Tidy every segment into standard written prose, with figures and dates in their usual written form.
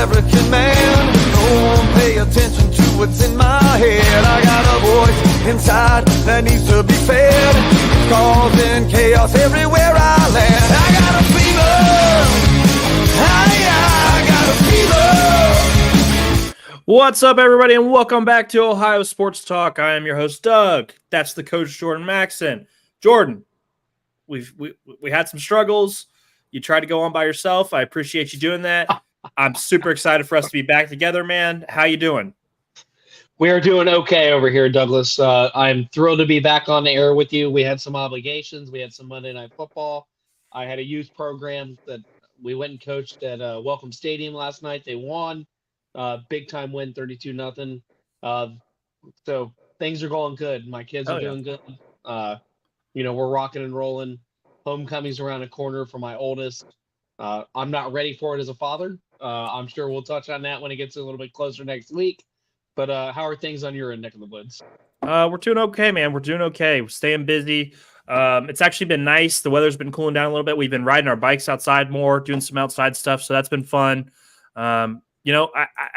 American man. No one pay attention to what's in my head. I got a voice inside that needs to be fed. It's causing chaos everywhere I land. I got a fever. I got a fever. What's up, everybody, and welcome back to Ohio Sports Talk. I am your host, Doug. That's the coach, Jordan Maxon. Jordan, we had some struggles. You tried to go on by yourself. I appreciate you doing that. I'm super excited for us to be back together, man. How you doing? We are doing okay over here, Douglas. I'm thrilled to be back on the air with you. We had some obligations. We had some Monday Night Football. I had a youth program that we went and coached at Welcome Stadium last night. They won. Big time win, 32-0. So things are going good. My kids are doing good. We're rocking and rolling. Homecoming's around the corner for my oldest. I'm not ready for it as a father. I'm sure we'll touch on that when it gets a little bit closer next week. But how are things on your end, neck of the woods? We're doing okay, man. We're doing okay. We're staying busy. It's actually been nice. The weather's been cooling down a little bit. We've been riding our bikes outside more, doing some outside stuff. So that's been fun. I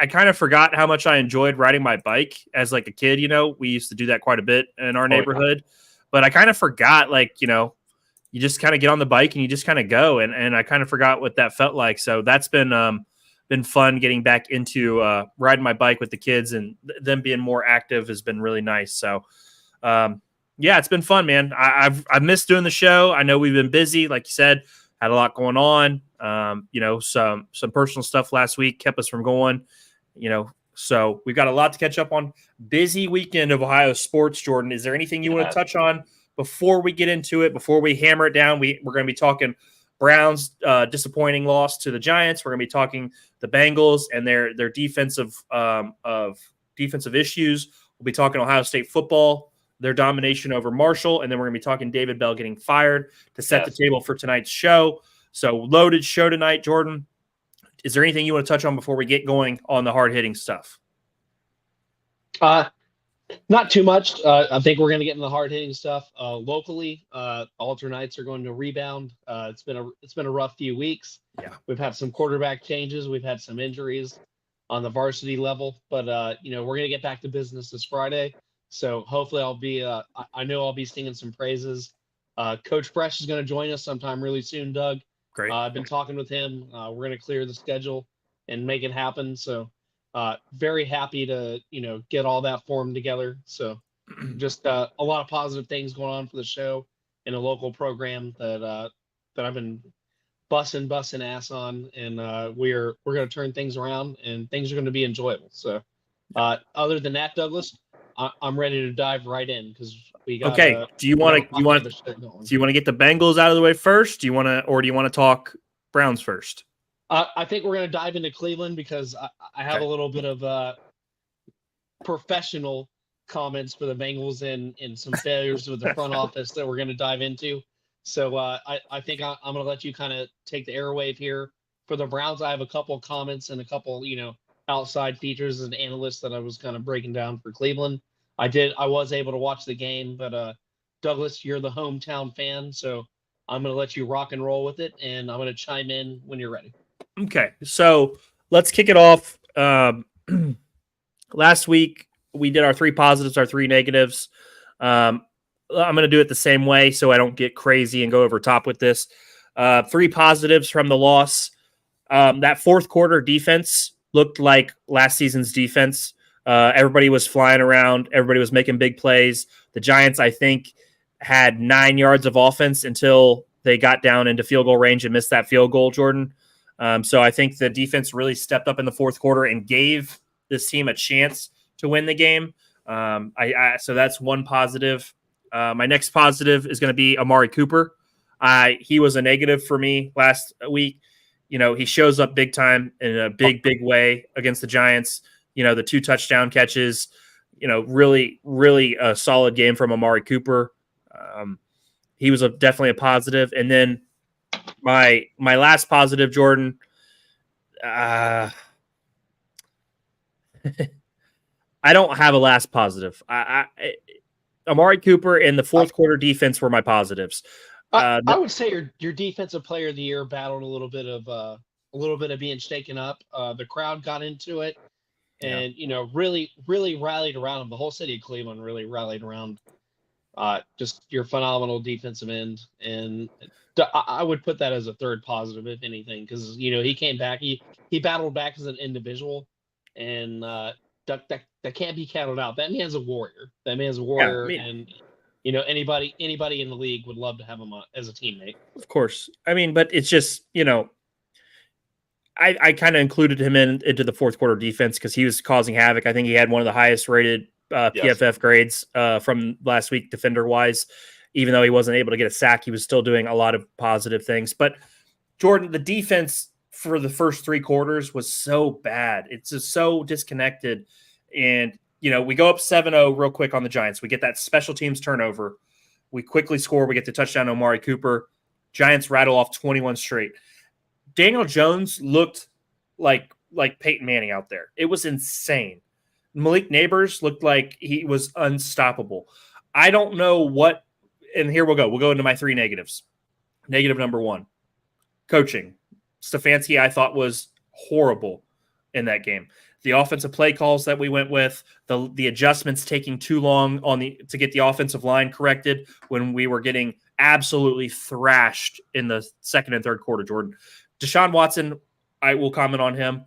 kind of forgot how much I enjoyed riding my bike as like a kid. We used to do that quite a bit in our neighborhood. Yeah. But I kind of forgot, you just kind of get on the bike and you just kind of go. And I kind of forgot what that felt like. So that's been fun getting back into riding my bike with the kids, and them being more active has been really nice. So, it's been fun, man. I've missed doing the show. I know we've been busy. Like you said, had a lot going on. Some personal stuff last week kept us from going, so we've got a lot to catch up on. Busy weekend of Ohio sports. Jordan, is there anything you want to touch on before we get into it, before we hammer it down? We're going to be talking Browns' disappointing loss to the Giants. We're going to be talking the Bengals and their defensive issues. We'll be talking Ohio State football, their domination over Marshall, and then we're going to be talking David Bell getting fired to set the table for tonight's show. So loaded show tonight, Jordan. Is there anything you want to touch on before we get going on the hard-hitting stuff? Not too much. I think we're going to get into the hard-hitting stuff. Locally, alternites are going to rebound. It's been a rough few weeks. Yeah, we've had some quarterback changes. We've had some injuries on the varsity level, but we're going to get back to business this Friday. So hopefully I know I'll be singing some praises. Coach Fresh is going to join us sometime really soon, Doug. Great. I've been talking with him. We're going to clear the schedule and make it happen. So very happy to, get all that formed together. So just a lot of positive things going on for the show in a local program that I've been busting ass on. And we're going to turn things around, and things are going to be enjoyable. So other than that, Douglas, I'm ready to dive right in because we got. Okay. Do you want to get the Bengals out of the way first? Do you want to talk Browns first? I think we're going to dive into Cleveland because I have a little bit of professional comments for the Bengals and some failures with the front office that we're going to dive into. So I think I'm going to let you kind of take the airwave here. For the Browns, I have a couple comments and a couple, outside features as an analyst that I was kind of breaking down for Cleveland. I was able to watch the game, but Douglas, you're the hometown fan, so I'm going to let you rock and roll with it, and I'm going to chime in when you're ready. Okay, so let's kick it off. Last week, we did our 3 positives, our 3 negatives. I'm going to do it the same way so I don't get crazy and go over top with this. 3 positives from the loss. That fourth quarter defense looked like last season's defense. Everybody was flying around. Everybody was making big plays. The Giants, I think, had 9 yards of offense until they got down into field goal range and missed that field goal, Jordan. So I think the defense really stepped up in the fourth quarter and gave this team a chance to win the game. So that's one positive. My next positive is going to be Amari Cooper. He was a negative for me last week. He shows up big time in a big way against the Giants. The 2 touchdown catches, really, really a solid game from Amari Cooper. He was definitely a positive. And then my last positive, Jordan, I don't have a last positive. Amari Cooper and the fourth quarter defense were my positives. I would say your defensive player of the year battled a little bit of a little bit of being shaken up. The crowd got into it, Yeah. and really, really rallied around him. The whole city of Cleveland really rallied around just your phenomenal defensive end, and I would put that as a third positive, if anything, because he came back, he battled back as an individual, and that can't be counted out. That man's a warrior. That man's a Yeah, I warrior, mean, and anybody in the league would love to have him as a teammate. of course. I mean, but it's just, I kind of included him into the fourth quarter defense because he was causing havoc. I think he had one of the highest rated Yes. PFF grades from last week, defender wise. Even though he wasn't able to get a sack, he was still doing a lot of positive things. But Jordan, the defense for the first three quarters was so bad. It's just so disconnected. And, we go up 7-0 real quick on the Giants. We get that special teams turnover. We quickly score. We get the touchdown to Amari Cooper. Giants rattle off 21 straight. Daniel Jones looked like Peyton Manning out there. It was insane. Malik Neighbors looked like he was unstoppable. I don't know what, and here we'll go. We'll go into my three negatives. Negative number one, coaching. Stefanski, I thought, was horrible in that game. The offensive play calls that we went with, the adjustments taking too long to get the offensive line corrected when we were getting absolutely thrashed in the second and third quarter, Jordan. Deshaun Watson, I will comment on him.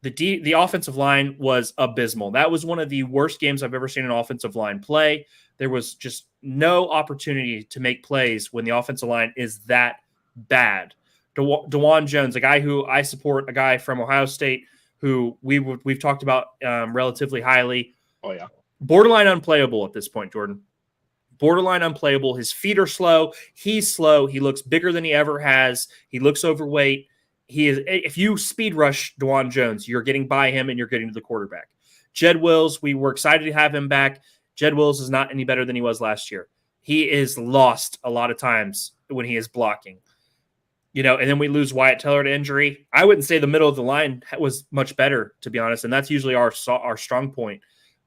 The offensive line was abysmal. That was one of the worst games I've ever seen an offensive line play. There was just no opportunity to make plays when the offensive line is that bad. DeJuan Jones, a guy who I support, a guy from Ohio State who we've talked about relatively highly. Oh, yeah. Borderline unplayable at this point, Jordan. Borderline unplayable. His feet are slow. He's slow. He looks bigger than he ever has. He looks overweight. He is. If you speed rush DeJuan Jones, you're getting by him and you're getting to the quarterback. Jed Wills, we were excited to have him back. Jed Wills is not any better than he was last year. He is lost a lot of times when he is blocking. And then we lose Wyatt Teller to injury. I wouldn't say the middle of the line was much better, to be honest, and that's usually our strong point.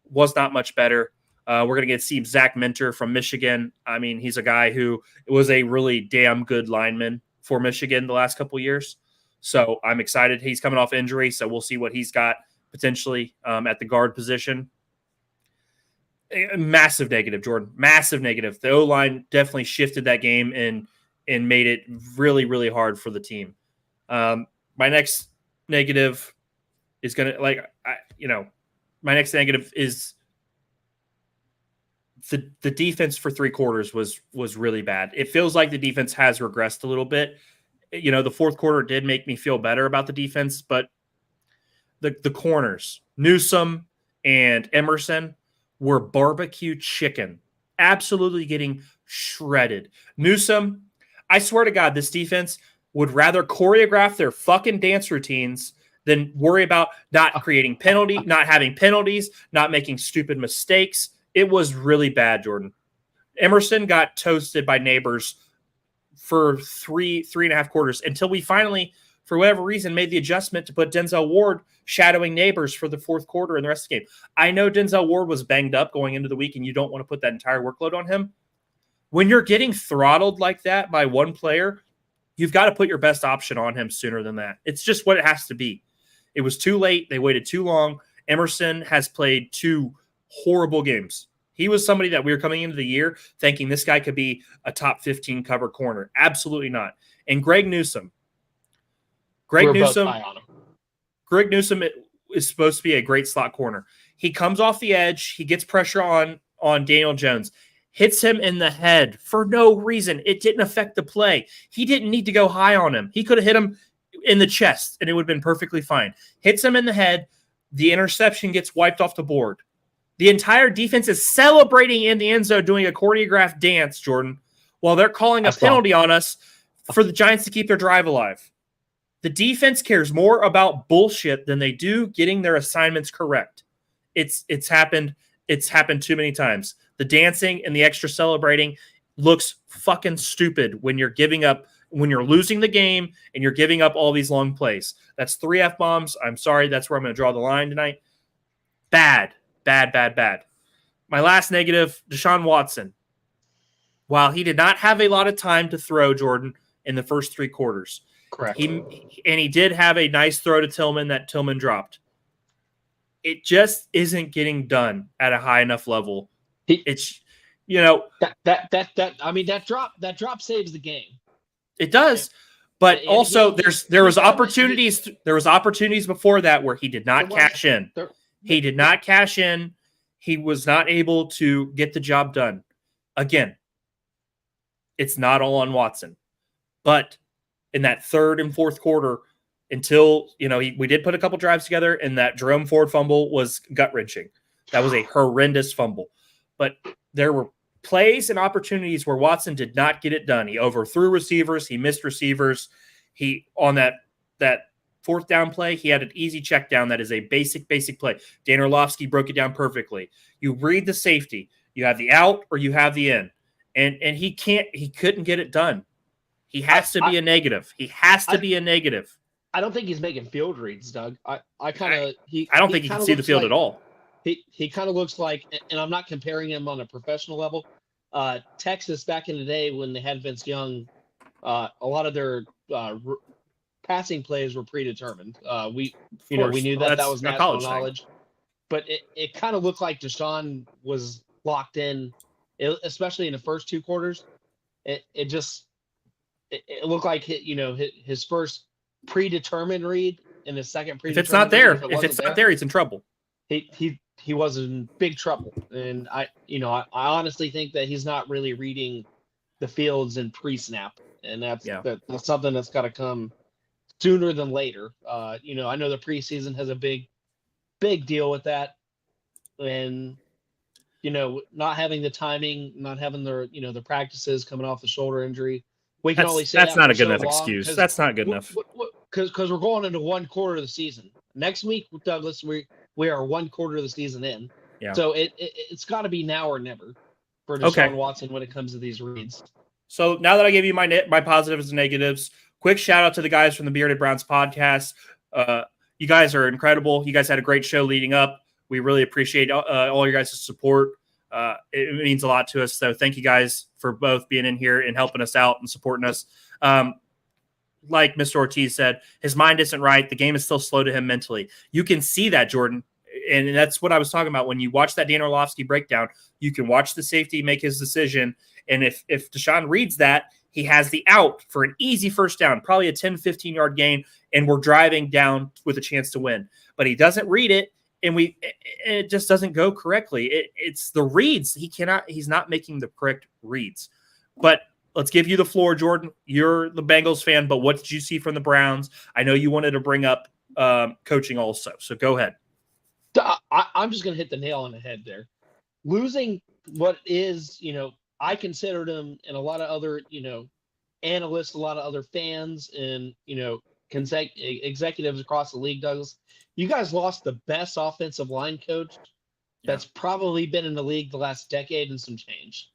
Was not much better. We're going to see Zach Minter from Michigan. I mean, he's a guy who was a really damn good lineman for Michigan the last couple of years. So I'm excited. He's coming off injury, so we'll see what he's got potentially at the guard position. Massive negative, Jordan. Massive negative. The O-line definitely shifted that game and made it really, really hard for the team. My next negative is going to, my next negative is the defense for three quarters was really bad. It feels like the defense has regressed a little bit. The fourth quarter did make me feel better about the defense, but the corners, Newsome and Emerson, were barbecue chicken, absolutely getting shredded. Newsome, I swear to God, this defense would rather choreograph their fucking dance routines than worry about not creating not having penalties, not making stupid mistakes. It was really bad, Jordan. Emerson got toasted by Neighbors for three and a half quarters until we finally, for whatever reason, made the adjustment to put Denzel Ward shadowing Neighbors for the fourth quarter and the rest of the game. I know Denzel Ward was banged up going into the week, and you don't want to put that entire workload on him. When you're getting throttled like that by one player, you've got to put your best option on him sooner than that. It's just what it has to be. It was too late. They waited too long. Emerson has played two horrible games. He was somebody that we were coming into the year thinking this guy could be a top 15 cover corner. Absolutely not. And Greg Newsome. Greg Newsome is supposed to be a great slot corner. He comes off the edge. He gets pressure on Daniel Jones. Hits him in the head for no reason. It didn't affect the play. He didn't need to go high on him. He could have hit him in the chest, and it would have been perfectly fine. Hits him in the head. The interception gets wiped off the board. The entire defense is celebrating in the end zone doing a choreographed dance, Jordan, while they're calling a penalty on us for the Giants to keep their drive alive. The defense cares more about bullshit than they do getting their assignments correct. It's happened. It's happened too many times. The dancing and the extra celebrating looks fucking stupid when you're losing the game and you're giving up all these long plays. That's 3 F-bombs. I'm sorry. That's where I'm going to draw the line tonight. Bad. My last negative, Deshaun Watson. While he did not have a lot of time to throw, Jordan, in the first three quarters, Correct. He did have a nice throw to Tillman that Tillman dropped. It just isn't getting done at a high enough level. It's that drop saves the game. It does. But also there was opportunities before that where he did not cash in. He did not cash in. He was not able to get the job done. Again, it's not all on Watson. But in that third and fourth quarter, until, we did put a couple drives together, and that Jerome Ford fumble was gut-wrenching. That was a horrendous fumble. But there were plays and opportunities where Watson did not get it done. He overthrew receivers. He missed receivers. On that fourth down play, he had an easy check down. That is a basic play. Dan Orlovsky broke it down perfectly. You read the safety. You have the out or you have the in. And he couldn't get it done. He has to be a negative. He has to be a negative. I don't think he's making field reads, Doug. I don't think he can see the field at all. He kind of looks like, and I'm not comparing him on a professional level. Texas back in the day when they had Vince Young, a lot of their passing plays were predetermined. We knew that was national knowledge, but it kind of looked like Deshaun was locked in, especially in the first two quarters. It looked like his first predetermined read and his second predetermined. If it's not there, he's in trouble. He was in big trouble, and I honestly think that he's not really reading the fields in pre-snap, and that's something that's got to come sooner than later. I know the preseason has a big deal with that, and not havhaving the timing, not having the practices coming off the shoulder injury. We can only say that's not a good enough excuse. That's not good enough because we're going into one quarter of the season. Next week, Douglas, we are one quarter of the season in. Yeah. So it's got to be now or never for Deshaun Watson when it comes to these reads. So now that I gave you my positives and negatives, quick shout out to the guys from the Bearded Browns podcast. You guys are incredible. You guys had a great show leading up. We really appreciate all your guys' support. It means a lot to us. So thank you guys for both being in here and helping us out and supporting us. Like Mr. Ortiz said, his mind isn't right. The game is still slow to him mentally. You can see that, Jordan. And that's what I was talking about. When you watch that Dan Orlovsky breakdown, you can watch the safety make his decision. And if Deshaun reads that, he has the out for an easy first down, probably a 10, 15-yard gain, and we're driving down with a chance to win. But he doesn't read it, and it just doesn't go correctly. It's the reads. He's not making the correct reads. But let's give you the floor, Jordan. You're the Bengals fan, but what did you see from the Browns? I know you wanted to bring up coaching also, so go ahead. I'm just going to hit the nail on the head there. Losing what is, I considered him and a lot of other, analysts, a lot of other fans and, executives across the league, Douglas. You guys lost the best offensive line coach that's probably been in the league the last decade and some change.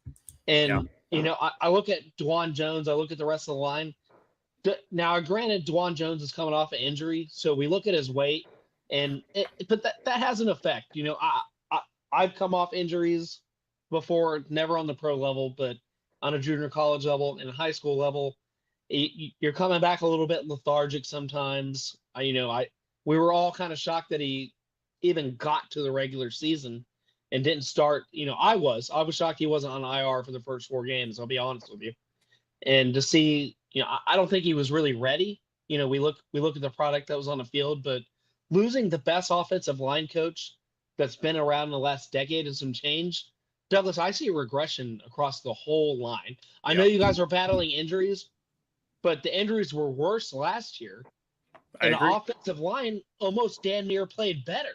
And, I look at Dwan Jones. I look at the rest of the line. Now, granted, Dwan Jones is coming off an injury, so we look at his weight, but that has an effect. I've come off injuries before, never on the pro level, but on a junior college level and a high school level, you're coming back a little bit lethargic sometimes. We were all kind of shocked that he even got to the regular season and didn't start. I was shocked he wasn't on IR for the first 4 games. I'll be honest with you. And to see, I don't think he was really ready. We look at the product that was on the field, but losing the best offensive line coach that's been around in the last decade and some change, Douglas, I see a regression across the whole line. I know you guys are battling injuries, but the injuries were worse last year. And the offensive line almost damn near played better.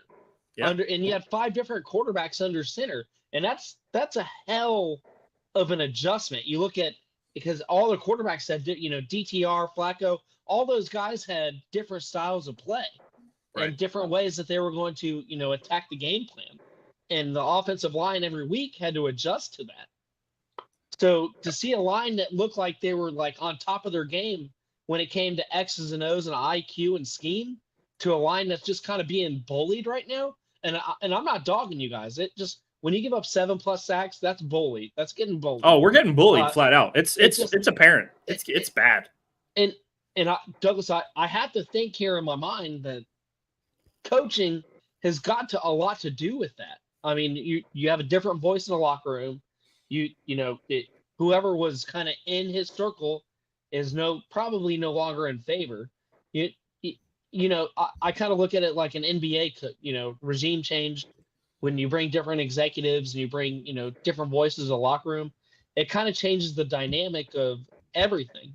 Yeah. And you had 5 different quarterbacks under center. And that's a hell of an adjustment. You look at, because all the quarterbacks had, DTR, Flacco, all those guys had different styles of play and different ways that they were going to, attack the game plan. And the offensive line every week had to adjust to that. So to see a line that looked like they were like on top of their game when it came to X's and O's and IQ and scheme, to a line that's just kind of being bullied right now. And I'm not dogging you guys. It just, when you give up 7+ sacks, that's bullied. That's getting bullied. Oh, we're getting bullied flat out. It's apparent. It's bad. And Douglas, I have to think here in my mind that coaching has got a lot to do with that. I mean, you have a different voice in the locker room. Whoever was kind of in his circle is probably no longer in favor. You I kind of look at it like an NBA regime change. When you bring different executives and you bring different voices in the locker room, it kind of changes the dynamic of everything.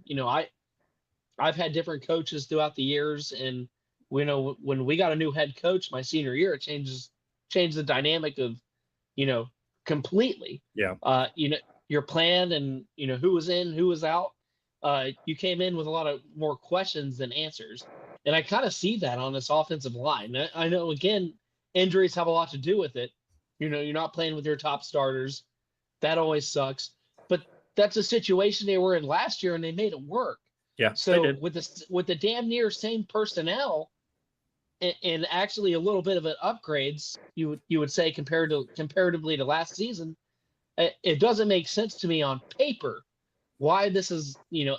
I've had different coaches throughout the years, and when we got a new head coach my senior year, it changed the dynamic of completely. Yeah. Your plan and who was in, who was out. You came in with a lot of more questions than answers, and I kind of see that on this offensive line. I know, again, injuries have a lot to do with it. You're not playing with your top starters. That always sucks. But that's a situation they were in last year, and they made it work. Yeah. So with the damn near same personnel, and actually a little bit of an upgrades, you would say comparatively to last season, it doesn't make sense to me on paper why this is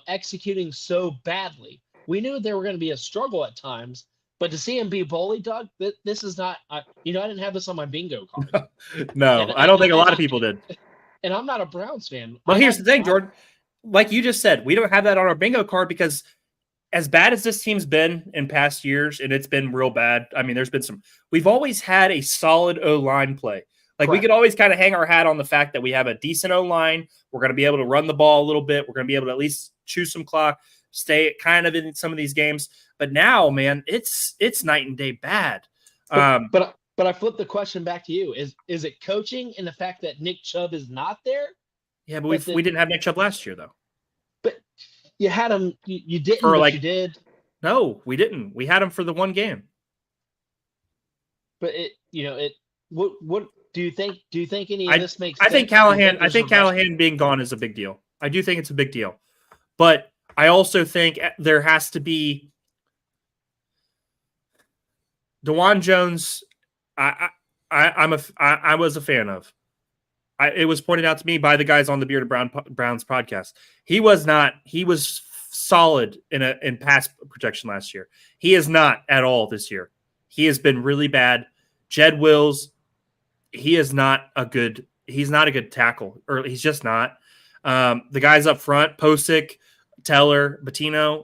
executing so badly. We knew there were going to be a struggle at times. But to see him be bullied, Doug, this is not. I didn't have this on my bingo card. No, I don't think a lot of people did. And I'm not a Browns fan. Well, here's the thing, Jordan. Like you just said, we don't have that on our bingo card because as bad as this team's been in past years, and it's been real bad. I mean, there's been we've always had a solid O-line play. Like, we could always kind of hang our hat on the fact that we have a decent O-line. We're going to be able to run the ball a little bit. We're going to be able to at least chew some clock, stay kind of in some of these games. But now, man, it's night and day bad. But I flip the question back to you. Is it coaching and the fact that Nick Chubb is not there? Yeah, but we didn't have Nick Chubb last year, though. But you had him. You didn't, but you did. No, we didn't. We had him for the one game. But what do you think? Do you think any of this makes sense? I think Callahan being gone is a big deal. I do think it's a big deal. But I also think there has to be DeJuan Jones. I was a fan of. It was pointed out to me by the guys on the Bearded Browns podcast. He was solid in pass protection last year. He is not at all this year. He has been really bad. Jed Wills, he's not a good tackle, or he's just not. The guys up front, Posick, Teller, Bettino,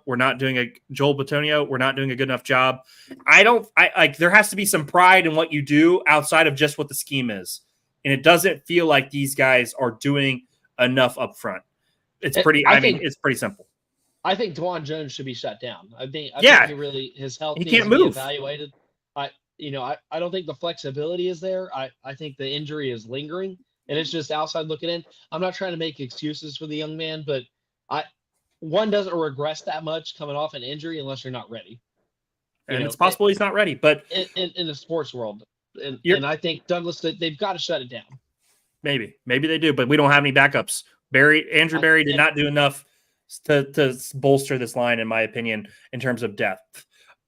Joel Batonio, we're not doing a good enough job. There has to be some pride in what you do outside of just what the scheme is. And it doesn't feel like these guys are doing enough up front. It's pretty simple. I think DeJuan Jones should be shut down. I think his health he needs can't to be move. evaluated. I don't think the flexibility is there. I think the injury is lingering, and it's just outside looking in. I'm not trying to make excuses for the young man, but one doesn't regress that much coming off an injury unless you're not ready. And it's possible he's not ready, but in the sports world, and I think Douglas, they've got to shut it down. Maybe they do, but we don't have any backups. Andrew Berry did not do enough to bolster this line, in my opinion, in terms of depth.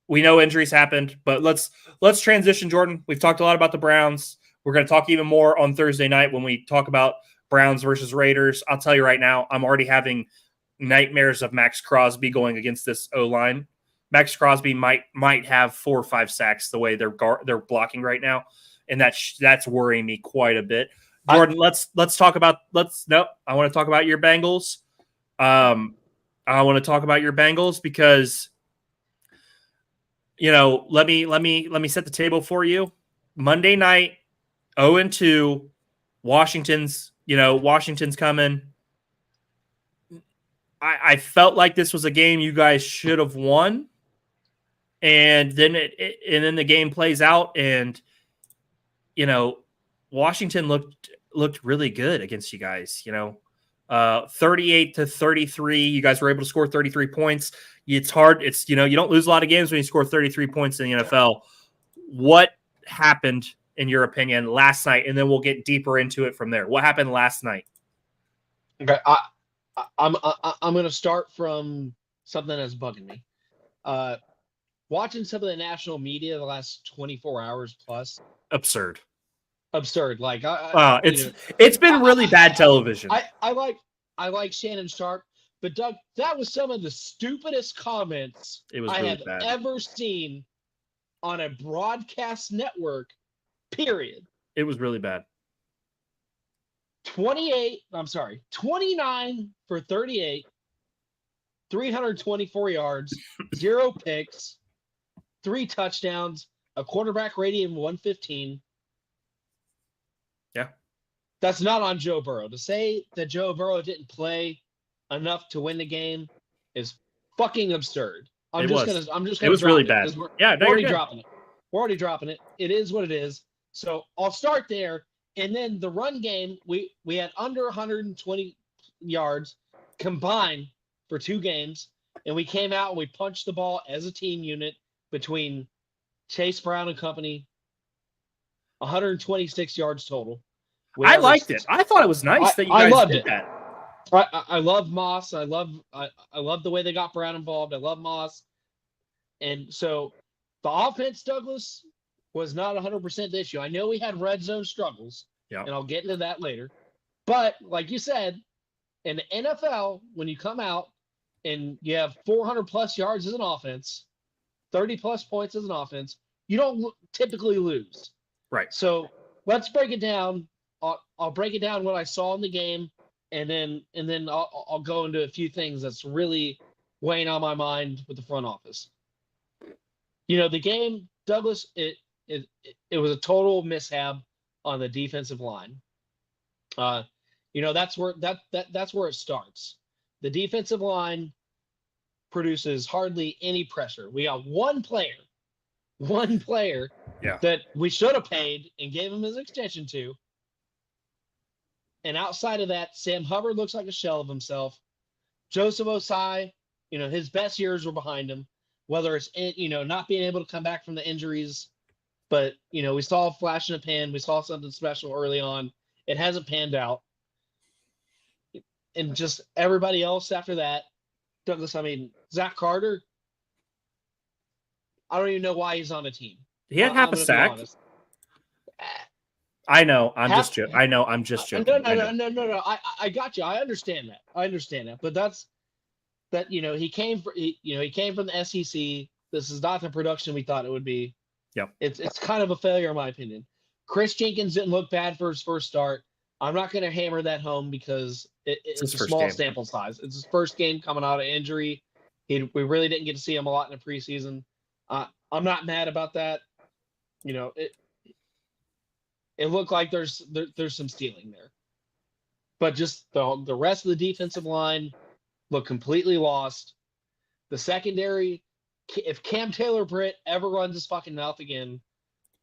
We know injuries happened, but let's transition, Jordan. We've talked a lot about the Browns. We're going to talk even more on Thursday night when we talk about Browns versus Raiders. I'll tell you right now, I'm already having nightmares of Max Crosby going against this O-line. Max Crosby might have 4 or 5 sacks the way they're blocking right now, and that's worrying me quite a bit. Jordan, let's talk about I want to talk about your Bengals. I want to talk about your Bengals because let me set the table for you. Monday night, 0-2, Washington's coming. I felt like this was a game you guys should have won. And then then the game plays out, and Washington looked really good against you guys. 38-33. You guys were able to score 33 points. It's hard. It's you don't lose a lot of games when you score 33 points in the NFL. What happened, in your opinion, last night? And then we'll get deeper into it from there. What happened last night? Okay, I'm going to start from something that's bugging me. Watching some of the national media the last 24 hours plus. Absurd. Like it's been really bad television. I like Shannon Sharp, But Doug, that was some of the stupidest comments It was I really have bad. ever seen on a broadcast network, period. It was really bad. 29 for 38, 324 yards, 0 picks, 3 touchdowns, a quarterback rating of 115. Yeah. That's not on Joe Burrow. To say that Joe Burrow didn't play enough to win the game is fucking absurd. I'm just gonna It was really drop bad. We're No, already you're good. dropping it. We're already dropping it. It is what it is. So I'll start there. And then the run game, we had under 120 yards combined for 2 games. And we came out and we punched the ball as a team unit between Chase Brown and company. 126 yards total. I liked it. I thought it was nice that you guys did that. I love Moss. I love the way they got Brown involved. I love Moss. And so the offense, Douglas, was not 100% the issue. I know we had red zone struggles, and I'll get into that later. But like you said, in the NFL, when you come out and you have 400-plus yards as an offense, 30-plus points as an offense, you don't typically lose. Right. So let's break it down. I'll break it down what I saw in the game, and then I'll go into a few things that's really weighing on my mind with the front office. The game, Douglas, it was a total mishap on the defensive line. That's where it starts. The defensive line produces hardly any pressure. We got one player that we should have paid and gave him his extension to. And outside of that, Sam Hubbard looks like a shell of himself. Joseph Osai, his best years were behind him, whether it's, not being able to come back from the injuries. But, we saw a flash in the pan. We saw something special early on. It hasn't panned out. And just everybody else after that, Douglas, Zach Carter, I don't even know why he's on a team. He had half a sack. I know. I'm just joking. No. I got you. I understand that. But he came from the SEC. This is not the production we thought it would be. Yep. It's kind of a failure in my opinion. Chris Jenkins didn't look bad for his first start. I'm not going to hammer that home because it's a small sample size. It's his first game coming out of injury. We really didn't get to see him a lot in the preseason. I'm not mad about that. It looked like there's some stealing there. But just the rest of the defensive line looked completely lost. The secondary, if Cam Taylor-Britt ever runs his fucking mouth again,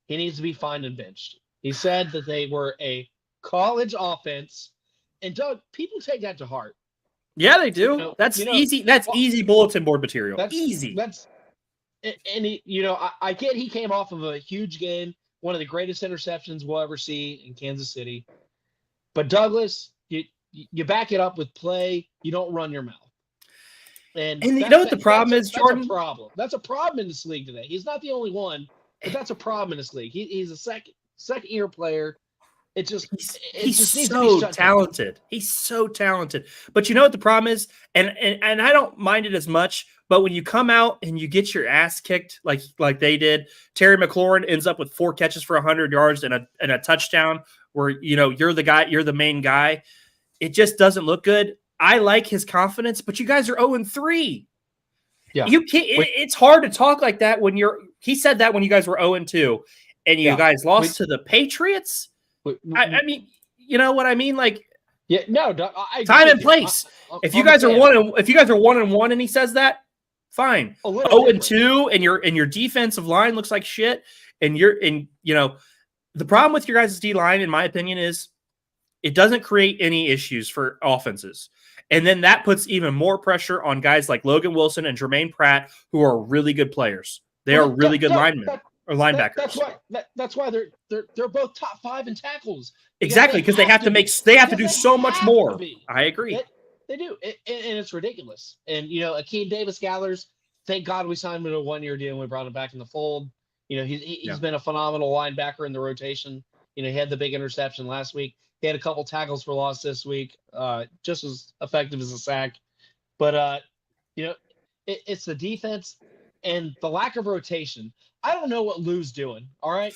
he needs to be fined and benched. He said that they were a college offense. And Doug, people take that to heart. Yeah, they do. That's easy. That's easy bulletin board material. Easy. I get he came off of a huge game, one of the greatest interceptions we'll ever see in Kansas City. But Douglas, you back it up with play. You don't run your mouth. And you know what the problem is, Jordan? That's a problem. That's a problem in this league today. He's not the only one, but that's a problem in this league. He's a second year player. He's so talented. He's so talented. But you know what the problem is? And I don't mind it as much, but when you come out and you get your ass kicked like they did, Terry McLaurin ends up with 4 catches for 100 yards and a touchdown where you're the guy, you're the main guy. It just doesn't look good. I like his confidence, but you guys are 0-3. Yeah. You can't it's hard to talk like that when he said that when you guys were 0-2 and you guys lost to the Patriots. I mean, you know what I mean? Like, yeah, no, time and place. If you guys are 1-1 and he says that, fine. 0-2 and your defensive line looks like shit. And the problem with your guys' D line, in my opinion, is it doesn't create any issues for offenses. And then that puts even more pressure on guys like Logan Wilson and Jermaine Pratt, who are really good players. They are really good linemen. Or linebackers. That's why they're both top 5 in tackles. Exactly, because they have to do so much more. I agree. They do, and it's ridiculous. And Akeem Davis-Gathers, thank God we signed him to a 1-year deal and we brought him back in the fold. He's been a phenomenal linebacker in the rotation. He had the big interception last week. He had a couple tackles for loss this week, just as effective as a sack. But it's the defense and the lack of rotation. I don't know what Lou's doing. All right,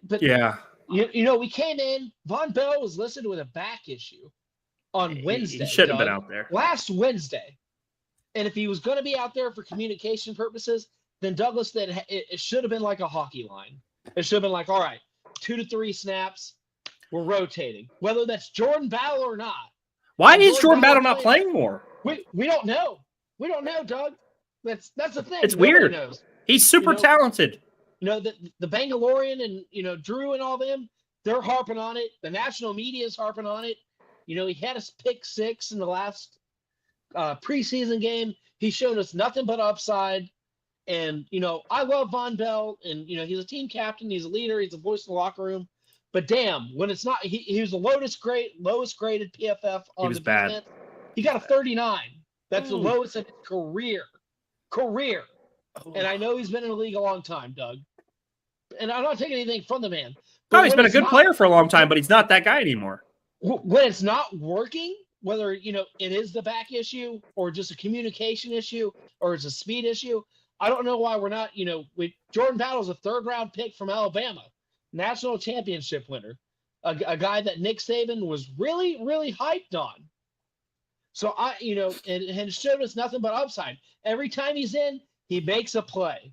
but Yeah. we came in. Von Bell was listed with a back issue on Wednesday. He should have been Doug, out there. last Wednesday. And if he was going to be out there for communication purposes, then Douglas, then it should have been like a hockey line. It should have been like, all right, 2 to 3 snaps, we're rotating, whether that's Jordan Battle or not. Why is Jordan Battle not playing more? We don't know. We don't know, Doug. That's the thing. It's Nobody weird. knows. He's super talented. The Bangalorean and Drew and all them, they're harping on it. The national media is harping on it. He had a pick 6 in the last preseason game. He showed us nothing but upside. And, I love Von Bell, and, he's a team captain. He's a leader. He's a voice in the locker room. But damn, when it's not, he was the lowest graded PFF on the defense. Bad. He got a 39. That's the lowest in his career. And I know he's been in the league a long time, Doug. And I'm not taking anything from the man. Oh, he's been a good player for a long time, but he's not that guy anymore. When it's not working, whether, it is the back issue or just a communication issue or it's a speed issue, I don't know why we're not, Jordan Battle's a 3rd-round pick from Alabama, national championship winner, a guy that Nick Saban was really, really hyped on. So and it showed us nothing but upside. Every time he's in, he makes a play.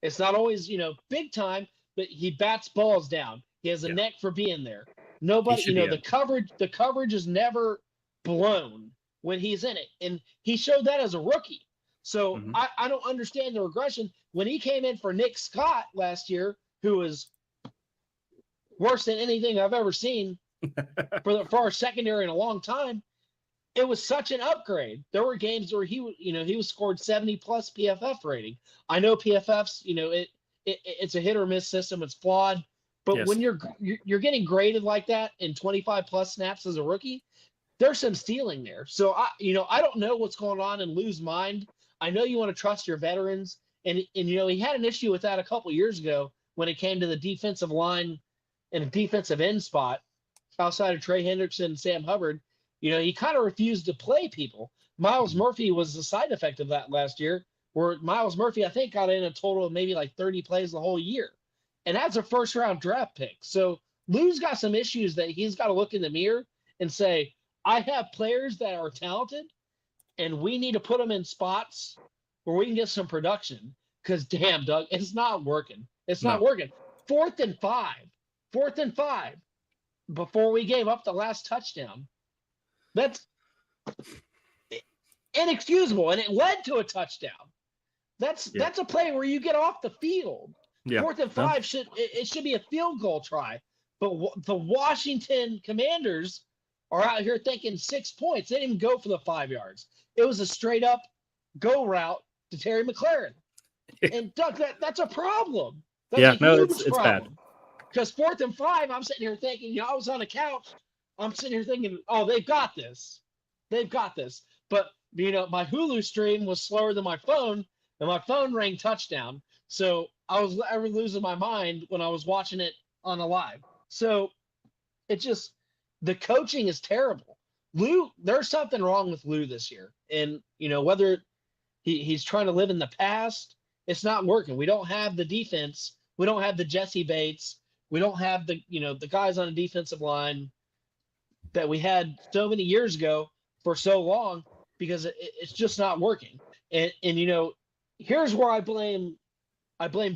It's not always, big time, but he bats balls down. He has a neck for being there. Nobody, the coverage is never blown when he's in it. And he showed that as a rookie. So I don't understand the regression. When he came in for Nick Scott last year, who was worse than anything I've ever seen for our secondary in a long time, it was such an upgrade. There were games where he was scored 70+ PFF rating. I know PFF's, it's a hit or miss system. It's flawed. But when you're getting graded like that in 25+ snaps as a rookie, there's some stealing there. So I don't know what's going on in Lou's mind. I know you want to trust your veterans, and he had an issue with that a couple years ago when it came to the defensive line and a defensive end spot outside of Trey Hendrickson and Sam Hubbard. He kind of refused to play people. Miles Murphy was the side effect of that last year, where Miles Murphy, I think, got in a total of maybe like 30 plays the whole year. And that's a 1st-round draft pick. So Lou's got some issues that he's got to look in the mirror and say, I have players that are talented, and we need to put them in spots where we can get some production. Because, damn, Doug, it's not working. It's not working. 4th and 5 before we gave up the last touchdown. That's inexcusable, and it led to a touchdown. That's a play where you get off the field. Yeah. 4th and 5 should be a field goal try. But the Washington Commanders are out here thinking 6 points. They didn't even go for the 5 yards. It was a straight up go route to Terry McLaurin. And Doug, that's a problem. That's it's bad. Because 4th and 5, I'm sitting here thinking, I was on the couch. I'm sitting here thinking, oh, they've got this. But, my Hulu stream was slower than my phone, and my phone rang touchdown. So I was ever losing my mind when I was watching it on a live. So the coaching is terrible. Lou, there's something wrong with Lou this year. And, whether he's trying to live in the past, it's not working. We don't have the defense. We don't have the Jesse Bates. We don't have the guys on the defensive line that we had so many years ago for so long, because it's just not working. And here's where I blame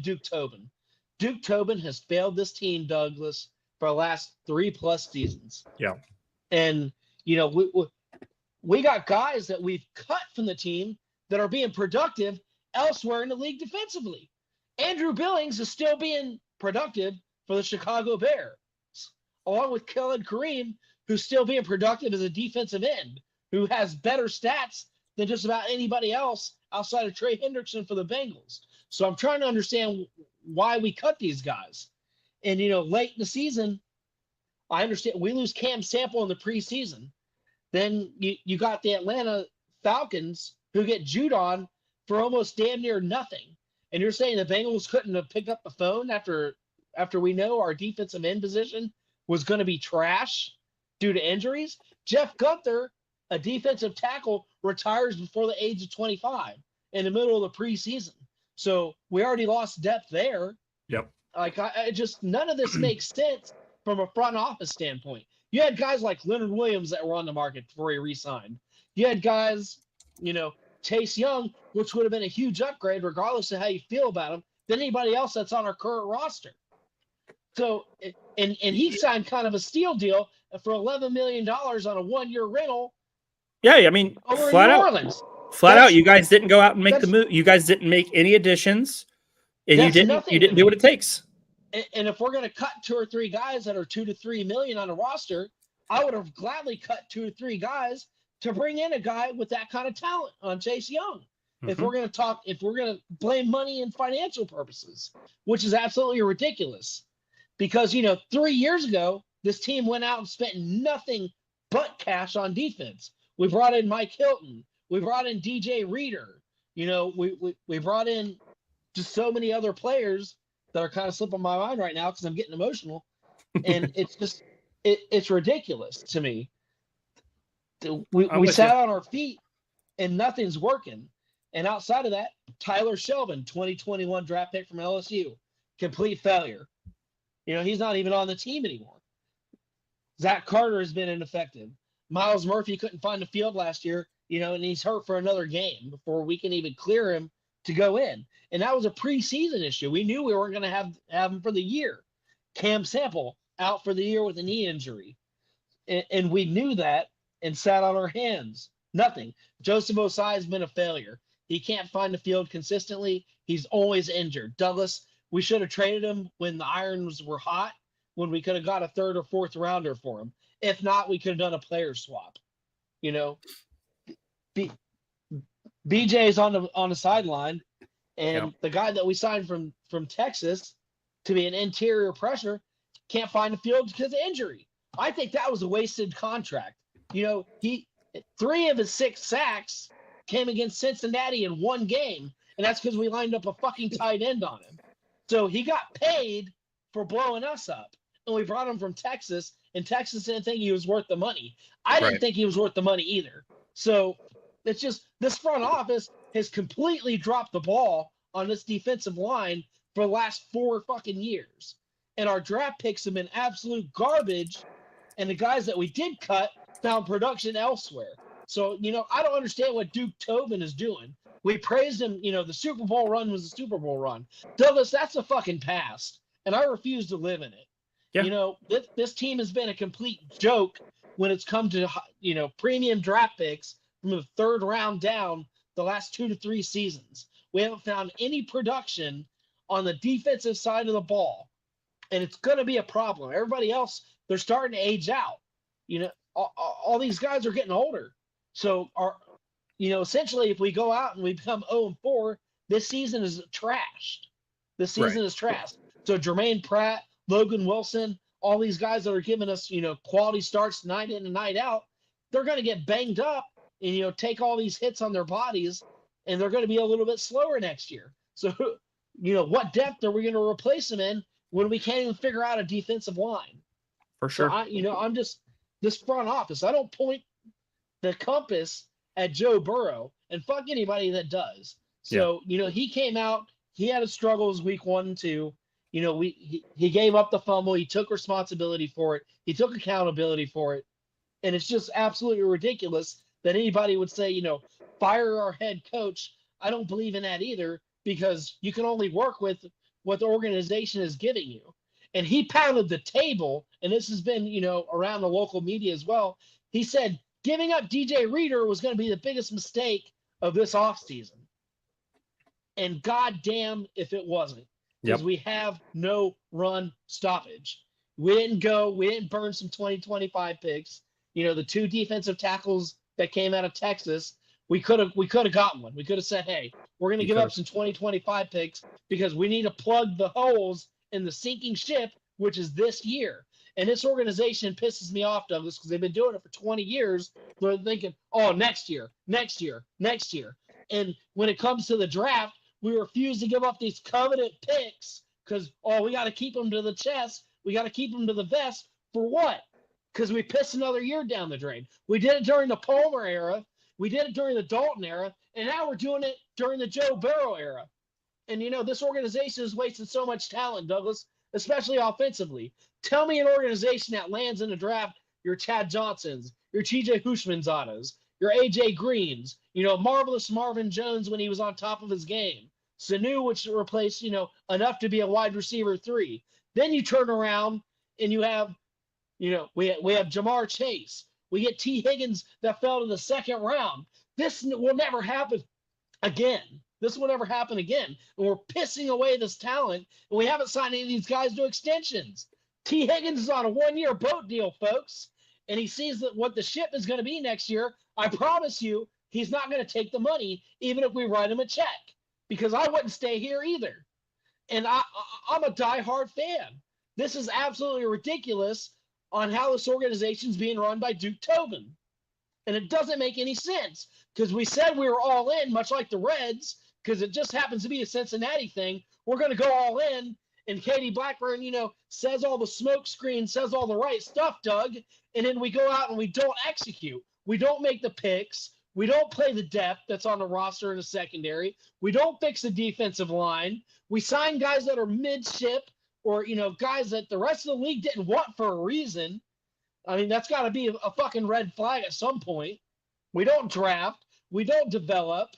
Duke Tobin. Duke Tobin has failed this team, Douglas, for the last 3+ seasons. Yeah. And, we got guys that we've cut from the team that are being productive elsewhere in the league defensively. Andrew Billings is still being productive for the Chicago Bears, along with Khaled Kareem, who's still being productive as a defensive end, who has better stats than just about anybody else outside of Trey Hendrickson for the Bengals. So I'm trying to understand why we cut these guys. And, late in the season, I understand we lose Cam Sample in the preseason. Then you got the Atlanta Falcons, who get Judon for almost damn near nothing. And you're saying the Bengals couldn't have picked up the phone after we know our defensive end position was going to be trash due to injuries? Jeff Gunther, a defensive tackle retires before the age of 25 in the middle of the preseason. So we already lost depth there. Yep. Like, I just, none of this makes sense from a front office standpoint. You had guys like Leonard Williams that were on the market before he re-signed. You had guys, Chase Young, which would have been a huge upgrade regardless of how you feel about him, than anybody else that's on our current roster. So, and he signed kind of a steal deal for $11 million on a 1-year rental. Yeah, I mean, over flat in New out, Orleans. flat out, you guys didn't go out and make the move. You guys didn't make any additions, and you didn't do what it takes. And if we're going to cut 2 or 3 guys that are $2 to $3 million on a roster, I would have gladly cut 2 or 3 guys to bring in a guy with that kind of talent on Chase Young. Mm-hmm. If we're going to blame money and financial purposes, which is absolutely ridiculous, because 3 years ago this team went out and spent nothing but cash on defense. We brought in Mike Hilton. We brought in DJ Reader. We brought in just so many other players that are kind of slipping my mind right now because I'm getting emotional. And it's just, it's ridiculous to me. We sat on our feet and nothing's working. And outside of that, Tyler Shelvin, 2021 draft pick from LSU, complete failure. He's not even on the team anymore. Zach Carter has been ineffective. Miles Murphy couldn't find the field last year, and he's hurt for another game before we can even clear him to go in. And that was a preseason issue. We knew we weren't going to have him for the year. Cam Sample out for the year with a knee injury. And we knew that and sat on our hands. Nothing. Joseph Osai has been a failure. He can't find the field consistently. He's always injured. Douglas, we should have traded him when the irons were hot, when we could have got a 3rd or 4th rounder for him. If not, we could have done a player swap. BJ's on the sideline, and the guy that we signed from Texas to be an interior pressure can't find the field because of injury. I think that was a wasted contract. 3 of his 6 sacks came against Cincinnati in 1 game, and that's because we lined up a fucking tight end on him. So he got paid for blowing us up, and we brought him from Texas, and Texas didn't think he was worth the money. I didn't think he was worth the money either. So it's just, this front office has completely dropped the ball on this defensive line for the last 4 fucking years. And our draft picks have been absolute garbage, and the guys that we did cut found production elsewhere. So, I don't understand what Duke Tobin is doing. We praised him, the Super Bowl run was the Super Bowl run. Douglas, that's a fucking past, and I refuse to live in it. Yeah. This team has been a complete joke when it's come to, premium draft picks from the 3rd round down the last 2 to 3 seasons. We haven't found any production on the defensive side of the ball, and it's going to be a problem. Everybody else, they're starting to age out. All these guys are getting older. So, essentially, if we go out and we become 0-4, this season is trashed. This season is trashed. So Jermaine Pratt, Logan Wilson, all these guys that are giving us, quality starts night in and night out, they're going to get banged up and, take all these hits on their bodies, and they're going to be a little bit slower next year. So, what depth are we going to replace them in when we can't even figure out a defensive line? For sure. So I'm just, this front office, I don't point the compass at Joe Burrow, and fuck anybody that does. So, he came out, he had his struggles week 1 and 2. He gave up the fumble. He took responsibility for it. He took accountability for it. And it's just absolutely ridiculous that anybody would say, fire our head coach. I don't believe in that either, because you can only work with what the organization is giving you. And he pounded the table, and this has been, around the local media as well. He said giving up DJ Reader was going to be the biggest mistake of this offseason. And goddamn if it wasn't. Because we have no run stoppage. We didn't burn some 2025 picks. The 2 defensive tackles that came out of Texas, we could have got one. We could have said, hey, we're going to give up some 2025 picks because we need to plug the holes in the sinking ship, which is this year. And this organization pisses me off, Douglas, because they've been doing it for 20 years. They're thinking, oh, next year. And when it comes to the draft, we refuse to give up these coveted picks because, we got to keep them to the chest. We got to keep them to the vest. For what? because we pissed another year down the drain. We did it during the Palmer era. We did it during the Dalton era. And now we're doing it during the Joe Burrow era. And, this organization is wasting so much talent, Douglas, especially offensively. Tell me an organization that lands in the draft your Chad Johnsons, your TJ Hushmanzadas, your AJ Greens, marvelous Marvin Jones when he was on top of his game. Sanu, which replaced, enough to be a wide receiver 3. Then you turn around and you have, we have Jamar Chase. We get T. Higgins that fell to the second round. This will never happen again. This will never happen again. And we're pissing away this talent, and we haven't signed any of these guys to extensions. T. Higgins is on a 1-year boat deal, folks, and he sees that what the ship is going to be next year. I promise you, he's not going to take the money, even if we write him a check, because I wouldn't stay here either. And I'm a diehard fan. This is absolutely ridiculous on how this organization is being run by Duke Tobin. And it doesn't make any sense, because we said we were all in, much like the Reds, because it just happens to be a Cincinnati thing. We're going to go all in, and Katie Blackburn, says all the smoke screen, says all the right stuff, Doug, and then we go out and we don't execute. We don't make the picks. We don't play the depth that's on the roster in the secondary. We don't fix the defensive line. We sign guys that are midship or, guys that the rest of the league didn't want for a reason. I mean, that's got to be a fucking red flag at some point. We don't draft. We don't develop.